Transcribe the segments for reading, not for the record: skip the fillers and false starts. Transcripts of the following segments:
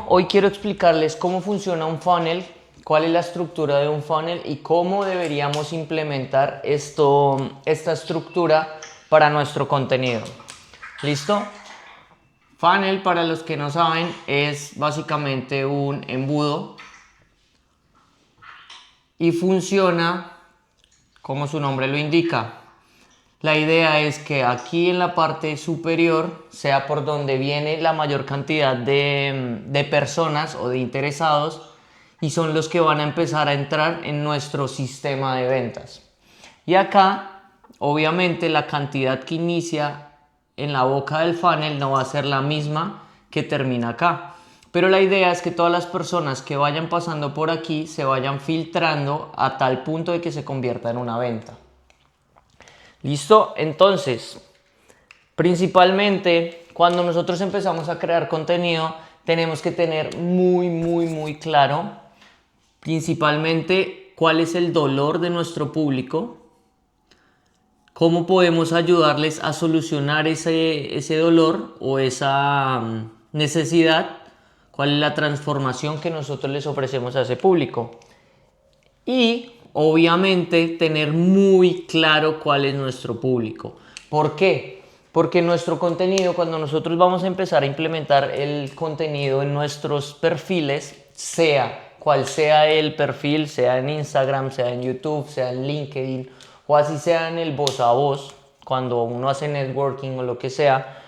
hoy quiero explicarles cómo funciona un funnel, cuál es la estructura de un funnel y cómo deberíamos implementar esta estructura para nuestro contenido. ¿Listo? Funnel, para los que no saben, es básicamente un embudo y funciona como su nombre lo indica. La idea es que aquí en la parte superior sea por donde viene la mayor cantidad de personas o de interesados y son los que van a empezar a entrar en nuestro sistema de ventas. Y acá, obviamente, la cantidad que inicia en la boca del funnel no va a ser la misma que termina acá. Pero la idea es que todas las personas que vayan pasando por aquí se vayan filtrando a tal punto de que se convierta en una venta. ¿Listo? Entonces, principalmente cuando nosotros empezamos a crear contenido, tenemos que tener muy claro, principalmente, cuál es el dolor de nuestro público, cómo podemos ayudarles a solucionar ese dolor o esa necesidad, cuál es la transformación que nosotros les ofrecemos a ese público. Y obviamente tener muy claro cuál es nuestro público. ¿Por qué? Porque nuestro contenido, cuando nosotros vamos a empezar a implementar el contenido en nuestros perfiles, sea cual sea el perfil, sea en Instagram, sea en YouTube, sea en LinkedIn o así sea en el voz a voz, cuando uno hace networking o lo que sea,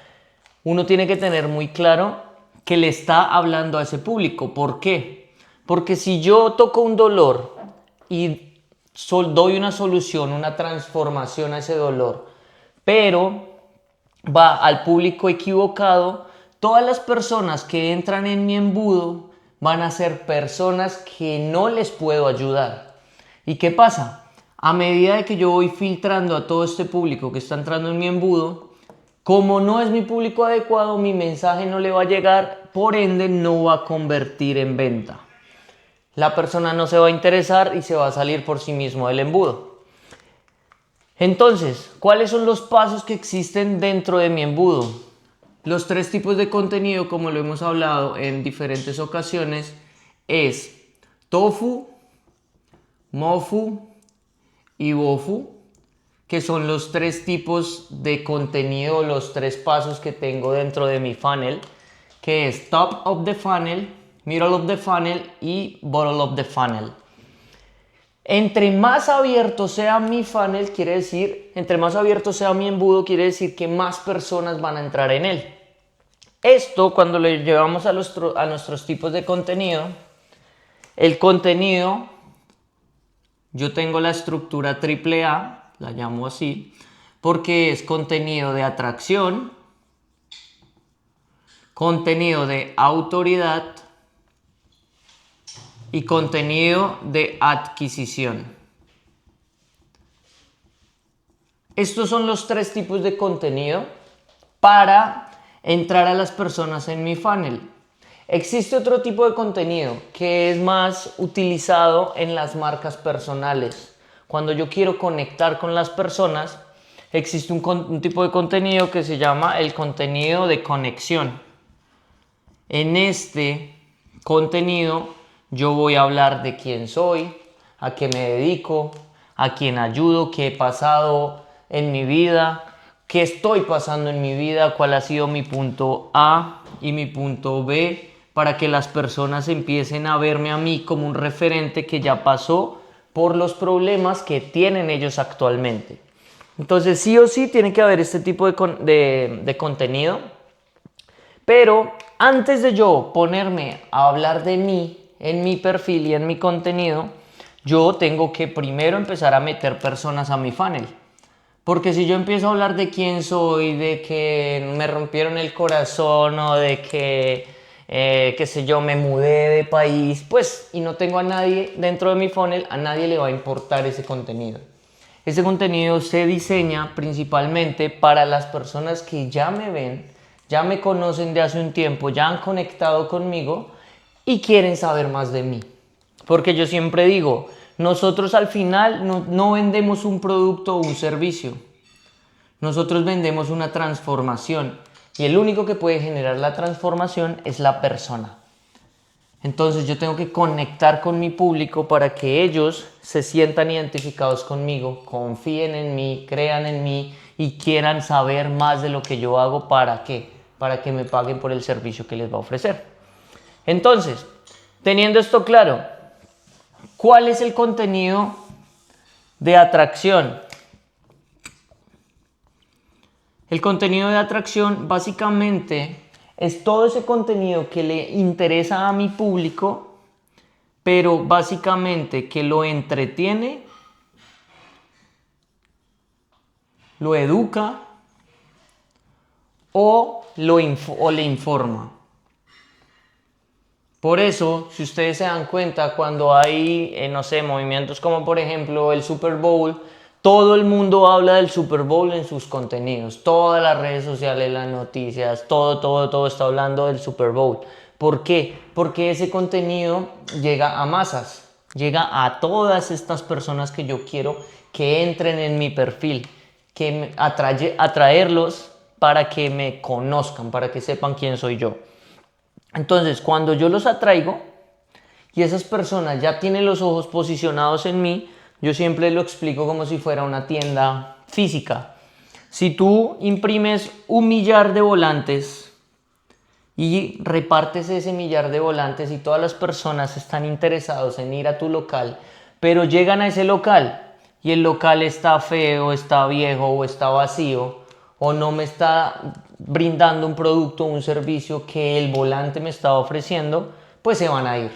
uno tiene que tener muy claro que le está hablando a ese público. ¿Por qué? Porque si yo toco un dolor y doy una solución, una transformación a ese dolor, pero va al público equivocado, todas las personas que entran en mi embudo van a ser personas que no les puedo ayudar. ¿Y qué pasa? A medida de que yo voy filtrando a todo este público que está entrando en mi embudo, como no es mi público adecuado, mi mensaje no le va a llegar, por ende no va a convertir en venta. La persona no se va a interesar y se va a salir por sí mismo del embudo. Entonces, ¿cuáles son los pasos que existen dentro de mi embudo? Los 3 tipos de contenido, como lo hemos hablado en diferentes ocasiones, es tofu, mofu y bofu, que son los 3 tipos de contenido, los 3 pasos que tengo dentro de mi funnel, que es top of the funnel, middle of the funnel y bottom of the funnel. Entre más abierto sea mi funnel, quiere decir, entre más abierto sea mi embudo, quiere decir que más personas van a entrar en él. Esto, cuando lo llevamos a nuestros tipos de contenido, el contenido, yo tengo la estructura AAA, la llamo así, porque es contenido de atracción, contenido de autoridad y contenido de adquisición. Estos son los 3 tipos de contenido para entrar a las personas en mi funnel. Existe otro tipo de contenido que es más utilizado en las marcas personales. Cuando yo quiero conectar con las personas, existe un tipo de contenido que se llama el contenido de conexión. En este contenido yo voy a hablar de quién soy, a qué me dedico, a quién ayudo, qué he pasado en mi vida, qué estoy pasando en mi vida, cuál ha sido mi punto A y mi punto B, para que las personas empiecen a verme a mí como un referente que ya pasó por los problemas que tienen ellos actualmente. Entonces sí o sí tiene que haber este tipo de contenido, pero antes de yo ponerme a hablar de mí en mi perfil y en mi contenido, yo tengo que primero empezar a meter personas a mi funnel. Porque si yo empiezo a hablar de quién soy, de que me rompieron el corazón o de que, qué sé yo, me mudé de país, pues, y no tengo a nadie dentro de mi funnel, a nadie le va a importar ese contenido. Ese contenido se diseña principalmente para las personas que ya me ven, ya me conocen de hace un tiempo, ya han conectado conmigo y quieren saber más de mí. Porque yo siempre digo, nosotros al final no vendemos un producto o un servicio. Nosotros vendemos una transformación. Y el único que puede generar la transformación es la persona. Entonces yo tengo que conectar con mi público para que ellos se sientan identificados conmigo, confíen en mí, crean en mí y quieran saber más de lo que yo hago. ¿Para qué? Para que me paguen por el servicio que les va a ofrecer. Entonces, teniendo esto claro, ¿cuál es el contenido de atracción? El contenido de atracción básicamente es todo ese contenido que le interesa a mi público, pero básicamente que lo entretiene, lo educa o le informa. Por eso, si ustedes se dan cuenta, cuando hay, no sé, movimientos como por ejemplo el Super Bowl, todo el mundo habla del Super Bowl en sus contenidos. Todas las redes sociales, las noticias, todo está hablando del Super Bowl. ¿Por qué? Porque ese contenido llega a masas, llega a todas estas personas que yo quiero que entren en mi perfil, que atraerlos para que me conozcan, para que sepan quién soy yo. Entonces, cuando yo los atraigo y esas personas ya tienen los ojos posicionados en mí, yo siempre lo explico como si fuera una tienda física. Si tú imprimes 1.000.000 de volantes y repartes ese 1.000.000 de volantes y todas las personas están interesados en ir a tu local, pero llegan a ese local y el local está feo, está viejo o está vacío, o no me está brindando un producto o un servicio que el volante me está ofreciendo, pues se van a ir.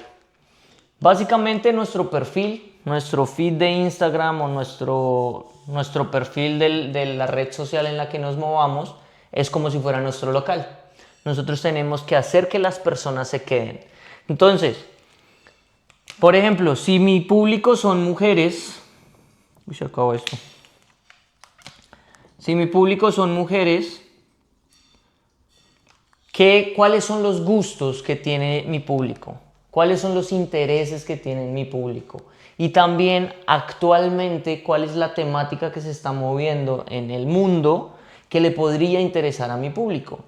Básicamente nuestro perfil, nuestro feed de Instagram o nuestro perfil de la red social en la que nos movamos es como si fuera nuestro local. Nosotros tenemos que hacer que las personas se queden. Entonces, por ejemplo, si mi público son mujeres, se acabó esto. Si mi público son mujeres, ¿cuáles son los gustos que tiene mi público? ¿Cuáles son los intereses que tiene mi público? Y también actualmente, ¿cuál es la temática que se está moviendo en el mundo que le podría interesar a mi público?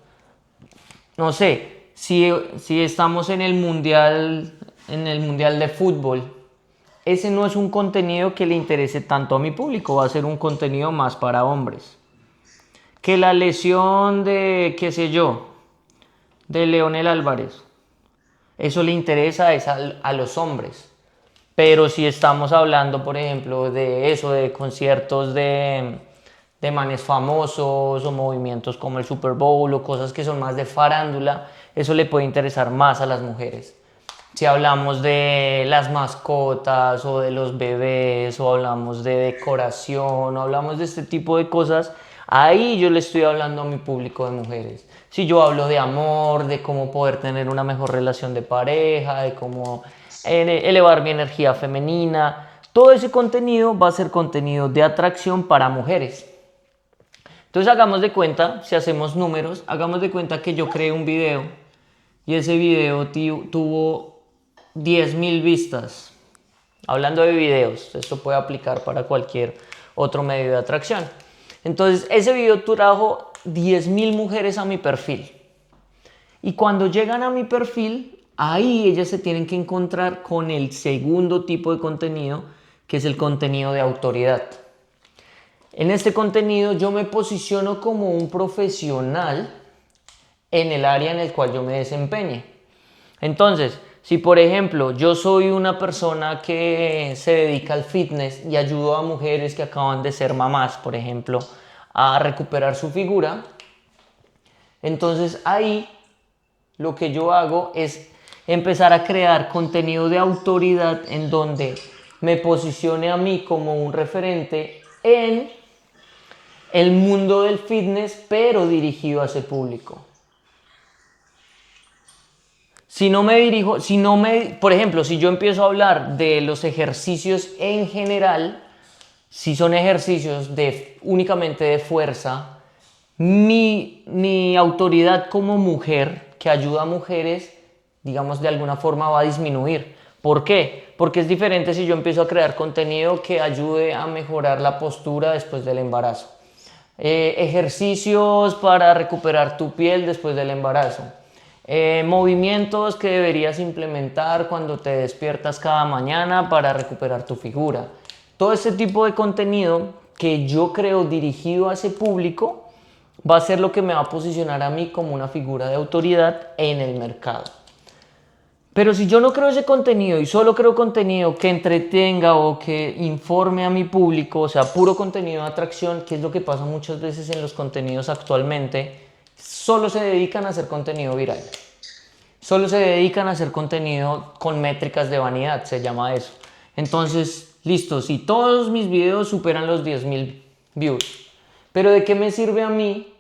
No sé, si estamos en el mundial de fútbol, ese no es un contenido que le interese tanto a mi público, va a ser un contenido más para hombres. Que la lesión de, qué sé yo, de Leonel Álvarez, eso le interesa a los hombres. Pero si estamos hablando, por ejemplo, de eso, de conciertos de manes famosos o movimientos como el Super Bowl o cosas que son más de farándula, eso le puede interesar más a las mujeres. Si hablamos de las mascotas o de los bebés o hablamos de decoración o hablamos de este tipo de cosas, ahí yo le estoy hablando a mi público de mujeres. Si yo hablo de amor, de cómo poder tener una mejor relación de pareja, de cómo elevar mi energía femenina, todo ese contenido va a ser contenido de atracción para mujeres. Entonces hagamos de cuenta, si hacemos números, hagamos de cuenta que yo creé un video y ese video tuvo 10.000 vistas. Hablando de videos, esto puede aplicar para cualquier otro medio de atracción. Entonces ese video trajo 10.000 mujeres a mi perfil. Y cuando llegan a mi perfil, ahí ellas se tienen que encontrar con el segundo tipo de contenido, que es el contenido de autoridad. En este contenido yo me posiciono como un profesional en el área en el cual yo me desempeñe. Entonces, si por ejemplo yo soy una persona que se dedica al fitness y ayudo a mujeres que acaban de ser mamás, por ejemplo, a recuperar su figura, entonces ahí lo que yo hago es empezar a crear contenido de autoridad en donde me posicione a mí como un referente en el mundo del fitness, pero dirigido a ese público. Si no me dirijo, por ejemplo, si yo empiezo a hablar de los ejercicios en general, si son ejercicios únicamente de fuerza, mi autoridad como mujer que ayuda a mujeres, digamos, de alguna forma va a disminuir. ¿Por qué? Porque es diferente si yo empiezo a crear contenido que ayude a mejorar la postura después del embarazo. Ejercicios para recuperar tu piel después del embarazo. movimientos que deberías implementar cuando te despiertas cada mañana para recuperar tu figura. Todo este tipo de contenido que yo creo dirigido a ese público va a ser lo que me va a posicionar a mí como una figura de autoridad en el mercado. Pero si yo no creo ese contenido y solo creo contenido que entretenga o que informe a mi público, o sea, puro contenido de atracción, que es lo que pasa muchas veces en los contenidos actualmente, solo se dedican a hacer contenido viral. Solo se dedican a hacer contenido con métricas de vanidad, se llama eso. Entonces, listo, si todos mis videos superan los 10.000 views, pero ¿de qué me sirve a mí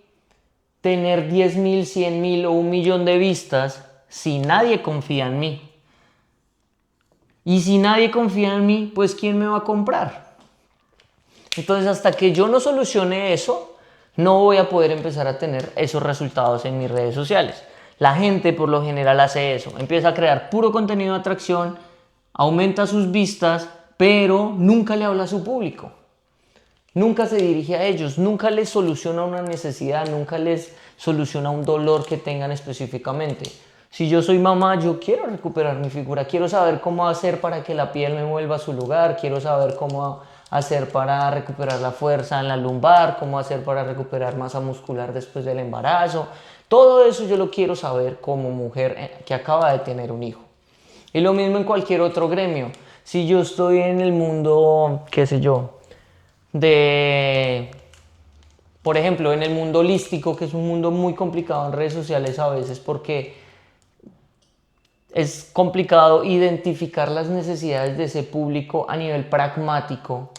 tener 10.000, 100.000 o 1.000.000 de vistas si nadie confía en mí? Y si nadie confía en mí, pues ¿quién me va a comprar? Entonces, hasta que yo no solucione eso, no voy a poder empezar a tener esos resultados en mis redes sociales. La gente por lo general hace eso, empieza a crear puro contenido de atracción, aumenta sus vistas, pero nunca le habla a su público. Nunca se dirige a ellos, nunca les soluciona una necesidad, nunca les soluciona un dolor que tengan específicamente. Si yo soy mamá, yo quiero recuperar mi figura, quiero saber cómo hacer para que la piel me vuelva a su lugar, quiero saber cómo hacer para recuperar la fuerza en la lumbar, cómo hacer para recuperar masa muscular después del embarazo. Todo eso yo lo quiero saber como mujer que acaba de tener un hijo. Y lo mismo en cualquier otro gremio. Si yo estoy en el mundo, qué sé yo, por ejemplo, en el mundo holístico, que es un mundo muy complicado en redes sociales a veces porque es complicado identificar las necesidades de ese público a nivel pragmático,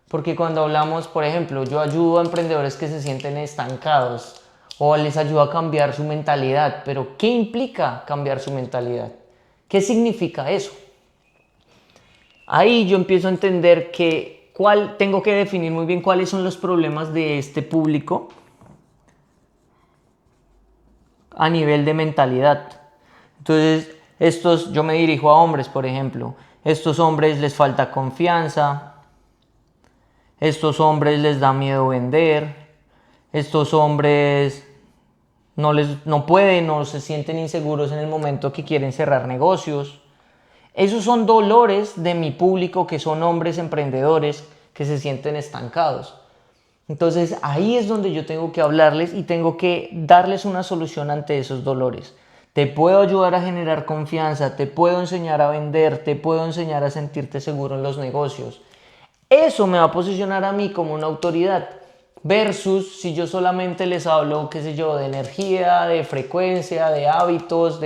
porque cuando hablamos, por ejemplo, yo ayudo a emprendedores que se sienten estancados o les ayudo a cambiar su mentalidad, pero ¿qué implica cambiar su mentalidad? ¿Qué significa eso? Ahí yo empiezo a entender que tengo que definir muy bien cuáles son los problemas de este público a nivel de mentalidad. Entonces, yo me dirijo a hombres, por ejemplo. Estos hombres les falta confianza, estos hombres les da miedo vender, estos hombres no pueden o se sienten inseguros en el momento que quieren cerrar negocios. Esos son dolores de mi público, que son hombres emprendedores que se sienten estancados. Entonces ahí es donde yo tengo que hablarles y tengo que darles una solución ante esos dolores. Te puedo ayudar a generar confianza, te puedo enseñar a vender, te puedo enseñar a sentirte seguro en los negocios. Eso me va a posicionar a mí como una autoridad versus si yo solamente les hablo, qué sé yo, de energía, de frecuencia, de hábitos,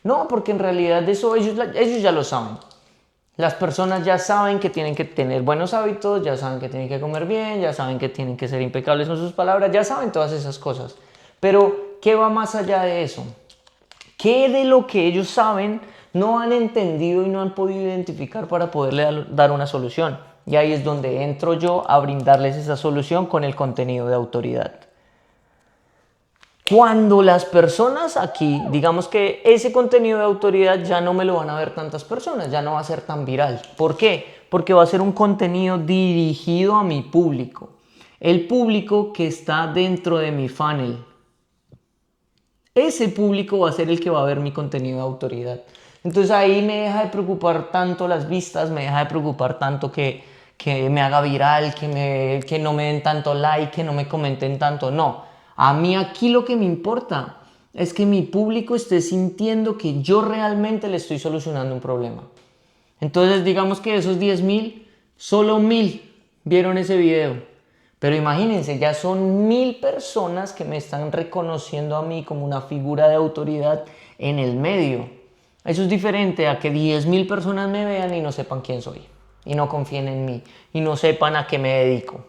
No, porque en realidad de eso ellos ya lo saben. Las personas ya saben que tienen que tener buenos hábitos, ya saben que tienen que comer bien, ya saben que tienen que ser impecables con sus palabras, ya saben todas esas cosas. Pero, ¿qué va más allá de eso? ¿Qué de lo que ellos saben no han entendido y no han podido identificar para poderle dar una solución? Y ahí es donde entro yo a brindarles esa solución con el contenido de autoridad. Cuando las personas aquí, digamos que ese contenido de autoridad ya no me lo van a ver tantas personas, ya no va a ser tan viral. ¿Por qué? Porque va a ser un contenido dirigido a mi público. El público que está dentro de mi funnel. Ese público va a ser el que va a ver mi contenido de autoridad. Entonces ahí me deja de preocupar tanto las vistas, me deja de preocupar tanto que me haga viral, que no me den tanto like, que no me comenten tanto. No, a mí aquí lo que me importa es que mi público esté sintiendo que yo realmente le estoy solucionando un problema. Entonces digamos que de esos 10.000, solo 1.000 vieron ese video. Pero imagínense, ya son 1.000 personas que me están reconociendo a mí como una figura de autoridad en el medio. Eso es diferente a que 10.000 personas me vean y no sepan quién soy. Y no confíen en mí. Y no sepan a qué me dedico.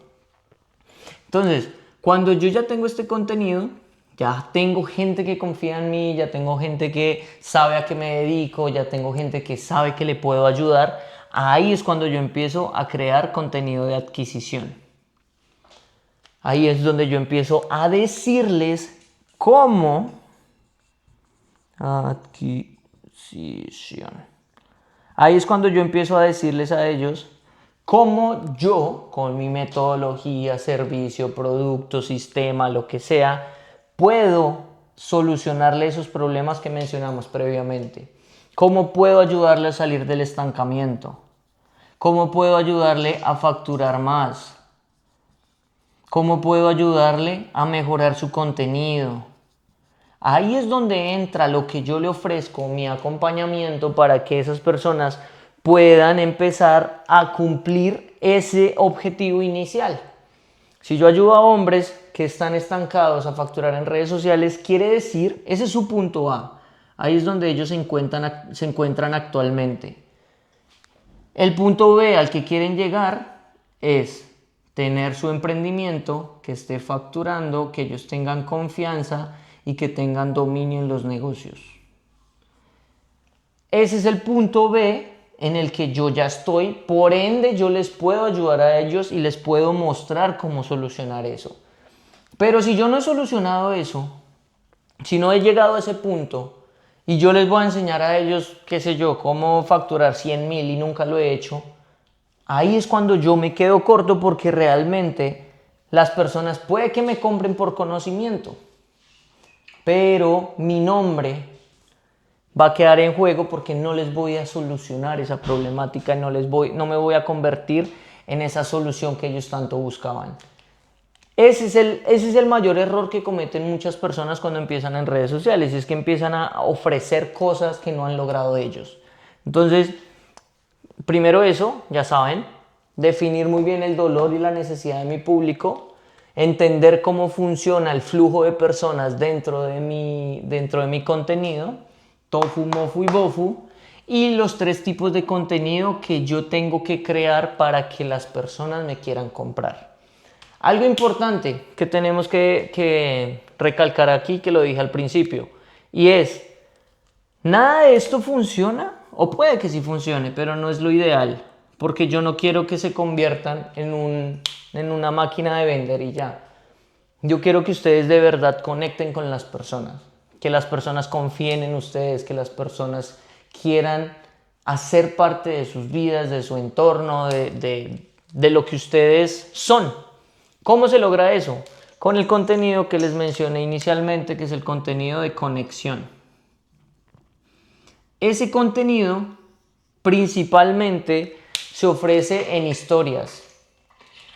Entonces, cuando yo ya tengo este contenido, ya tengo gente que confía en mí, ya tengo gente que sabe a qué me dedico, ya tengo gente que sabe que le puedo ayudar, ahí es cuando yo empiezo a crear contenido de adquisición. Ahí es donde yo empiezo a decirles cómo adquisición. Ahí es cuando yo empiezo a decirles a ellos cómo yo, con mi metodología, servicio, producto, sistema, lo que sea, puedo solucionarle esos problemas que mencionamos previamente. ¿Cómo puedo ayudarle a salir del estancamiento? ¿Cómo puedo ayudarle a facturar más? ¿Cómo puedo ayudarle a mejorar su contenido? Ahí es donde entra lo que yo le ofrezco, mi acompañamiento, para que esas personas puedan empezar a cumplir ese objetivo inicial. Si yo ayudo a hombres que están estancados a facturar en redes sociales, quiere decir, ese es su punto A. Ahí es donde ellos se encuentran actualmente. El punto B al que quieren llegar es tener su emprendimiento, que esté facturando, que ellos tengan confianza y que tengan dominio en los negocios. Ese es el punto B en el que yo ya estoy, por ende yo les puedo ayudar a ellos y les puedo mostrar cómo solucionar eso. Pero si yo no he solucionado eso, si no he llegado a ese punto y yo les voy a enseñar a ellos, qué sé yo, cómo facturar 100.000 y nunca lo he hecho, ahí es cuando yo me quedo corto, porque realmente las personas puede que me compren por conocimiento, pero mi nombre va a quedar en juego porque no les voy a solucionar esa problemática, no me voy a convertir en esa solución que ellos tanto buscaban. Ese es el mayor error que cometen muchas personas cuando empiezan en redes sociales, es que empiezan a ofrecer cosas que no han logrado ellos. Entonces, primero eso, ya saben, definir muy bien el dolor y la necesidad de mi público, entender cómo funciona el flujo de personas dentro de mi contenido, tofu, mofu y bofu, y los 3 tipos de contenido que yo tengo que crear para que las personas me quieran comprar. Algo importante que tenemos que recalcar aquí, que lo dije al principio, y es, nada de esto funciona, o puede que sí funcione, pero no es lo ideal, porque yo no quiero que se conviertan en una máquina de vender y ya. Yo quiero que ustedes de verdad conecten con las personas, que las personas confíen en ustedes, que las personas quieran hacer parte de sus vidas, de su entorno, de lo que ustedes son. ¿Cómo se logra eso? Con el contenido que les mencioné inicialmente, que es el contenido de conexión. Ese contenido principalmente se ofrece en historias.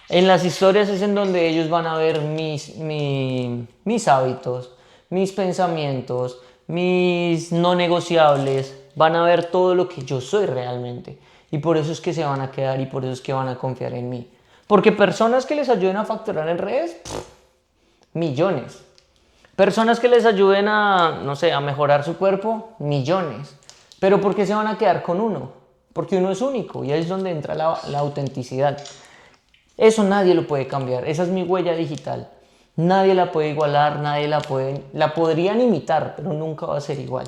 En las historias es en donde ellos van a ver mis hábitos, mis pensamientos, mis no negociables, van a ver todo lo que yo soy realmente. Y por eso es que se van a quedar y por eso es que van a confiar en mí. Porque personas que les ayuden a facturar en redes, millones. Personas que les ayuden a, no sé, a mejorar su cuerpo, millones. Pero ¿por qué se van a quedar con uno? Porque uno es único y ahí es donde entra la autenticidad. Eso nadie lo puede cambiar, esa es mi huella digital. Nadie la puede igualar, la podrían imitar, pero nunca va a ser igual.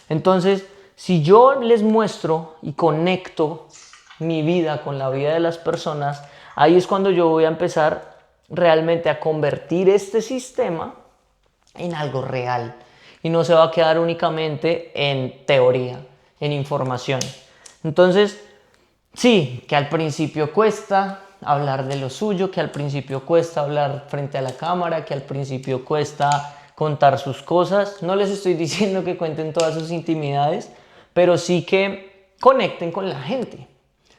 Entonces, si yo les muestro y conecto mi vida con la vida de las personas, ahí es cuando yo voy a empezar realmente a convertir este sistema en algo real. Y no se va a quedar únicamente en teoría, en información. Entonces, sí, que al principio cuesta hablar de lo suyo, que al principio cuesta hablar frente a la cámara, que al principio cuesta contar sus cosas. No les estoy diciendo que cuenten todas sus intimidades, pero sí que conecten con la gente.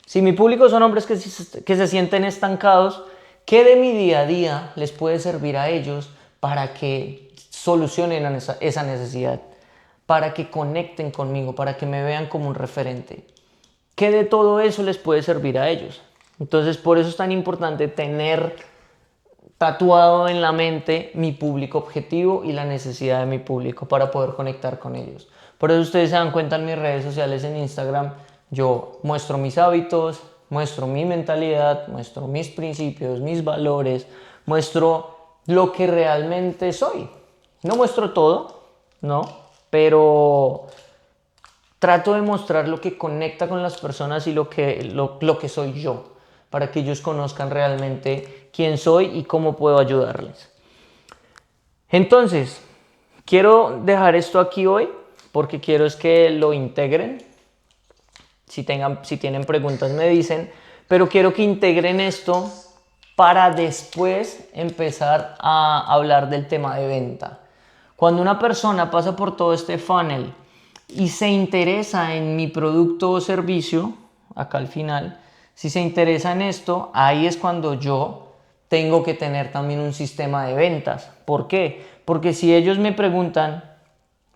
Si mi público son hombres que se sienten estancados, ¿qué de mi día a día les puede servir a ellos para que solucionen esa necesidad? Para que conecten conmigo, para que me vean como un referente. ¿Qué de todo eso les puede servir a ellos? Entonces, por eso es tan importante tener tatuado en la mente mi público objetivo y la necesidad de mi público para poder conectar con ellos. Por eso ustedes se dan cuenta en mis redes sociales, en Instagram, yo muestro mis hábitos, muestro mi mentalidad, muestro mis principios, mis valores, muestro lo que realmente soy. No muestro todo, ¿no? Pero trato de mostrar lo que conecta con las personas y lo que soy yo, para que ellos conozcan realmente quién soy y cómo puedo ayudarles. Entonces, quiero dejar esto aquí hoy porque quiero es que lo integren. Si tienen preguntas me dicen, pero quiero que integren esto para después empezar a hablar del tema de venta. Cuando una persona pasa por todo este funnel y se interesa en mi producto o servicio, acá al final, si se interesa en esto, ahí es cuando yo tengo que tener también un sistema de ventas. ¿Por qué? Porque si ellos me preguntan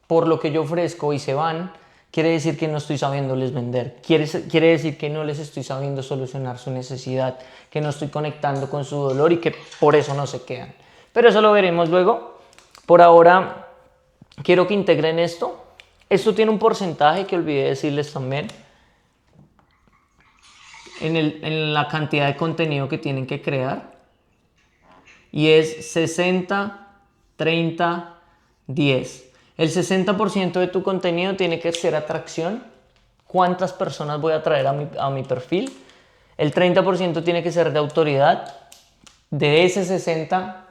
por lo que yo ofrezco y se van, quiere decir que no estoy sabiéndoles vender. Quiere decir que no les estoy sabiendo solucionar su necesidad, que no estoy conectando con su dolor y que por eso no se quedan. Pero eso lo veremos luego. Por ahora, quiero que integren esto. Esto tiene un porcentaje que olvidé decirles también. En la cantidad de contenido que tienen que crear. Y es 60, 30, 10. El 60% de tu contenido tiene que ser atracción. ¿Cuántas personas voy a traer a mi perfil? El 30% tiene que ser de autoridad. De ese 60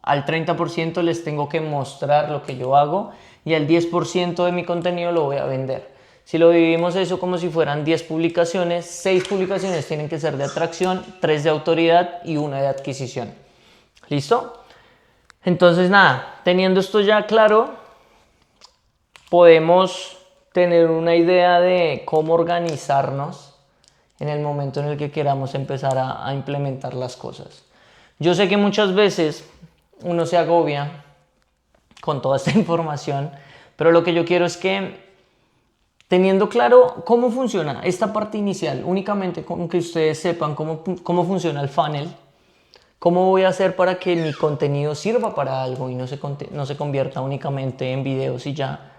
al 30% les tengo que mostrar lo que yo hago y al 10% de mi contenido lo voy a vender. Si lo dividimos eso como si fueran 10 publicaciones, 6 publicaciones tienen que ser de atracción, 3 de autoridad y 1 de adquisición. ¿Listo? Entonces nada, teniendo esto ya claro, podemos tener una idea de cómo organizarnos en el momento en el que queramos empezar a implementar las cosas. Yo sé que muchas veces uno se agobia con toda esta información, pero lo que yo quiero es que teniendo claro cómo funciona esta parte inicial, únicamente con que ustedes sepan cómo funciona el funnel, cómo voy a hacer para que mi contenido sirva para algo y no se convierta únicamente en videos y ya,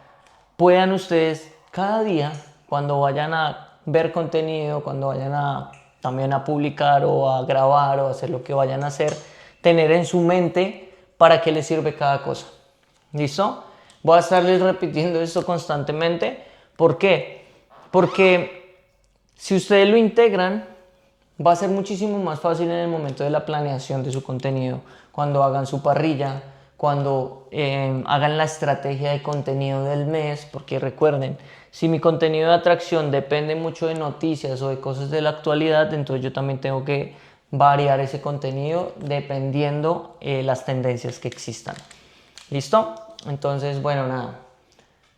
puedan ustedes cada día, cuando vayan a ver contenido, cuando vayan también a publicar o a grabar o a hacer lo que vayan a hacer, tener en su mente para qué les sirve cada cosa. ¿Listo? Voy a estarles repitiendo esto constantemente. ¿Por qué? Porque si ustedes lo integran, va a ser muchísimo más fácil en el momento de la planeación de su contenido, cuando hagan su parrilla, cuando hagan la estrategia de contenido del mes, porque recuerden, si mi contenido de atracción depende mucho de noticias o de cosas de la actualidad, entonces yo también tengo que variar ese contenido dependiendo las tendencias que existan. ¿Listo? Entonces, bueno, nada.